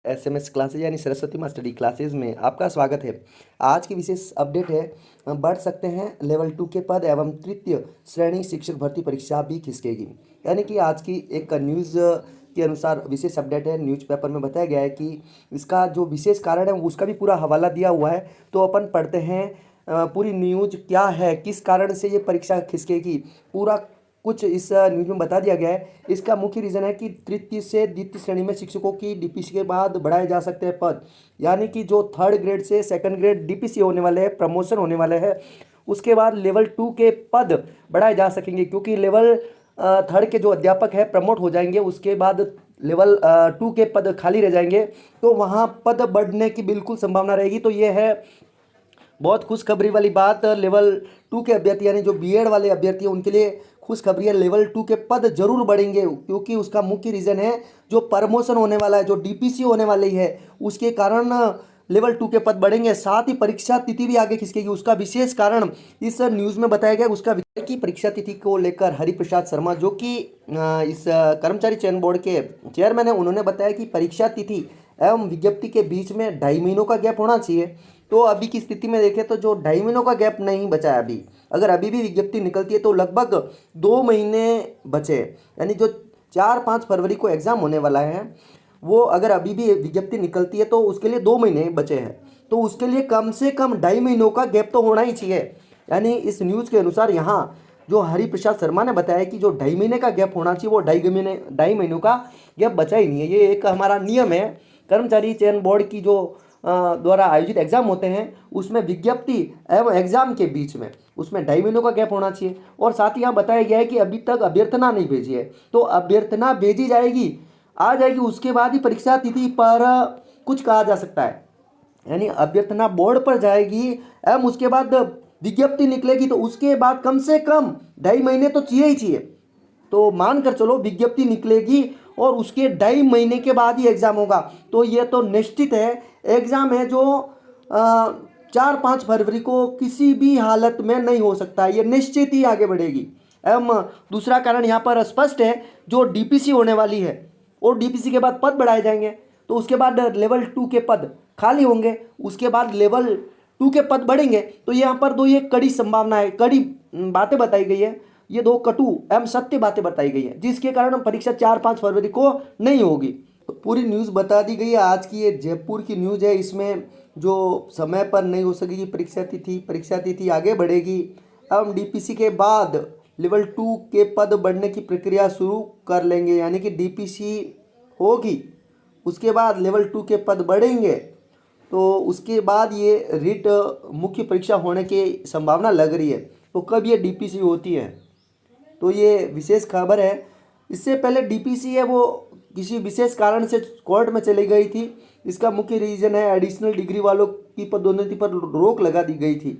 SMS classes यानी सरस्वती माँ study classes में आपका स्वागत है। आज की विशेष अपडेट है, बढ़ सकते हैं लेवल 2 के पद एवं तृतीय श्रेणी शिक्षक भर्ती परीक्षा भी खिसकेगी। यानी कि आज की एक न्यूज़ के अनुसार विशेष अपडेट है। न्यूज़पेपर में बताया गया है कि इसका जो विशेष कारण है उसका भी पूरा हवाला दिया हुआ है। तो अपन पढ़ते हैं पूरी न्यूज़ क्या है, किस कारण से ये परीक्षा खिसकेगी, पूरा कुछ इस न्यूज़ में बता दिया गया है। इसका मुख्य रीज़न है कि तृतीय से द्वितीय श्रेणी में शिक्षकों की डीपीसी के बाद बढ़ाए जा सकते हैं पद। यानी कि जो थर्ड ग्रेड से सेकंड ग्रेड डीपीसी होने वाले हैं, प्रमोशन होने वाले हैं, उसके बाद लेवल 2 के पद बढ़ाए जा सकेंगे। क्योंकि लेवल थर्ड के जो अध्यापक है प्रमोट हो जाएंगे, उसके बाद लेवल 2 के पद खाली रह जाएंगे, तो वहाँ पद बढ़ने की बिल्कुल संभावना रहेगी। तो ये है बहुत खुशखबरी वाली बात। लेवल 2 के अभ्यर्थी यानी जो बीएड वाले अभ्यर्थी हैं उनके लिए खुशखबरी है, लेवल 2 के पद जरूर बढ़ेंगे। क्योंकि उसका मुख्य रीज़न है जो प्रमोशन होने वाला है, जो डीपीसी होने वाली है, उसके कारण लेवल 2 के पद बढ़ेंगे। साथ ही परीक्षा तिथि भी आगे खिसकेगी। उसका विशेष कारण इस न्यूज़ में बताया गया। उसका की परीक्षा तिथि को लेकर हरिप्रसाद शर्मा जो कि इस कर्मचारी चयन बोर्ड के चेयरमैन है, उन्होंने बताया कि परीक्षा तिथि एवं विज्ञप्ति के बीच में 2.5 महीनों का गैप होना चाहिए। तो अभी की स्थिति में देखें तो जो 2.5 महीनों का गैप नहीं बचा है अभी, अगर अभी भी विज्ञप्ति निकलती है तो लगभग 2 महीने बचे। यानी जो 4-5 फरवरी को एग्ज़ाम होने वाला है, वो अगर अभी भी विज्ञप्ति निकलती है तो उसके लिए 2 महीने बचे हैं। तो उसके लिए कम से कम 2.5 महीनों का गैप तो होना ही चाहिए। यानी इस न्यूज़ के अनुसार यहाँ जो हरिप्रसाद शर्मा ने बताया कि जो 2.5 महीने का गैप होना चाहिए, वो 2.5 महीनों का गैप बचा ही नहीं है। ये एक हमारा नियम है कर्मचारी चयन बोर्ड की जो द्वारा आयोजित एग्जाम होते हैं, उसमें विज्ञप्ति एवं एग्जाम के बीच में उसमें 2.5 महीनों का गैप होना चाहिए। और साथ ही यहाँ बताया गया है कि अभी तक अभ्यर्थना नहीं भेजी है, तो अभ्यर्थना भेजी जाएगी, आ जाएगी, उसके बाद ही परीक्षा तिथि पर कुछ कहा जा सकता है। यानी अभ्यर्थना बोर्ड पर जाएगी एवं उसके बाद विज्ञप्ति निकलेगी, तो उसके बाद कम से कम 2.5 महीने तो चाहिए ही चाहिए। तो मानकर चलो विज्ञप्ति निकलेगी और उसके 2.5 महीने के बाद ही एग्ज़ाम होगा। तो ये तो निश्चित है एग्ज़ाम है जो 4-5 फरवरी को किसी भी हालत में नहीं हो सकता है, ये निश्चित ही आगे बढ़ेगी। एवं दूसरा कारण यहाँ पर स्पष्ट है, जो डीपीसी होने वाली है और डीपीसी के बाद पद बढ़ाए जाएंगे, तो उसके बाद लेवल 2 के पद खाली होंगे, उसके बाद लेवल 2 के पद बढ़ेंगे। तो यहाँ पर दो ये कड़ी संभावना है, कड़ी बातें बताई गई है, ये दो कटु एवं सत्य बातें बताई गई है, जिसके कारण परीक्षा 4-5 फरवरी को नहीं होगी। तो पूरी न्यूज़ बता दी गई है। आज की ये जयपुर की न्यूज़ है, इसमें जो समय पर नहीं हो सकेगी परीक्षा तिथि आगे बढ़ेगी एवं डीपीसी के बाद लेवल 2 के पद बढ़ने की प्रक्रिया शुरू कर लेंगे। यानी कि डीपीसी होगी, उसके बाद लेवल 2 के पद बढ़ेंगे, तो उसके बाद ये रिट मुख्य परीक्षा होने की संभावना लग रही है। तो कब ये डीपीसी होती है, तो ये विशेष खबर है। इससे पहले डीपीसी है वो किसी विशेष कारण से कोर्ट में चली गई थी। इसका मुख्य रीज़न है एडिशनल डिग्री वालों की पदोन्नति पर रोक लगा दी गई थी,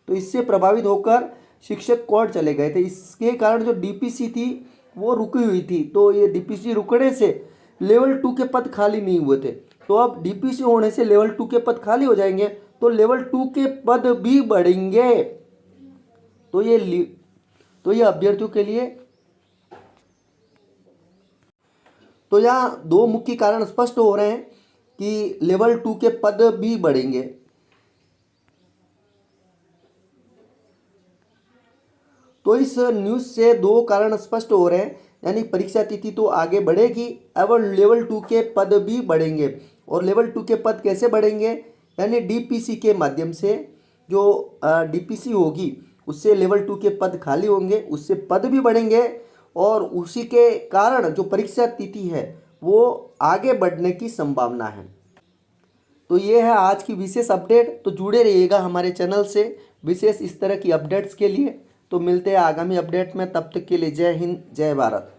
तो इससे प्रभावित होकर शिक्षक कोर्ट चले गए थे। इसके कारण जो डीपीसी थी वो रुकी हुई थी। तो ये डीपीसी रुकने से लेवल 2 के पद खाली नहीं हुए थे, तो अब डीपीसी होने से लेवल 2 के पद खाली हो जाएंगे, तो लेवल 2 के पद भी बढ़ेंगे। तो ये अभ्यर्थियों के लिए, तो यहाँ दो मुख्य कारण स्पष्ट हो रहे हैं कि लेवल 2 के पद भी बढ़ेंगे। तो इस न्यूज़ से दो कारण स्पष्ट हो रहे हैं, यानी परीक्षा तिथि तो आगे बढ़ेगी एवं लेवल 2 के पद भी बढ़ेंगे। और लेवल 2 के पद कैसे बढ़ेंगे, यानी डीपीसी के माध्यम से। जो डीपीसी होगी उससे लेवल 2 के पद खाली होंगे, उससे पद भी बढ़ेंगे, और उसी के कारण जो परीक्षा तिथि है वो आगे बढ़ने की संभावना है। तो ये है आज की विशेष अपडेट। तो जुड़े रहिएगा हमारे चैनल से विशेष इस तरह की अपडेट्स के लिए। तो मिलते हैं आगामी अपडेट में, तब तक के लिए जय हिंद, जय भारत।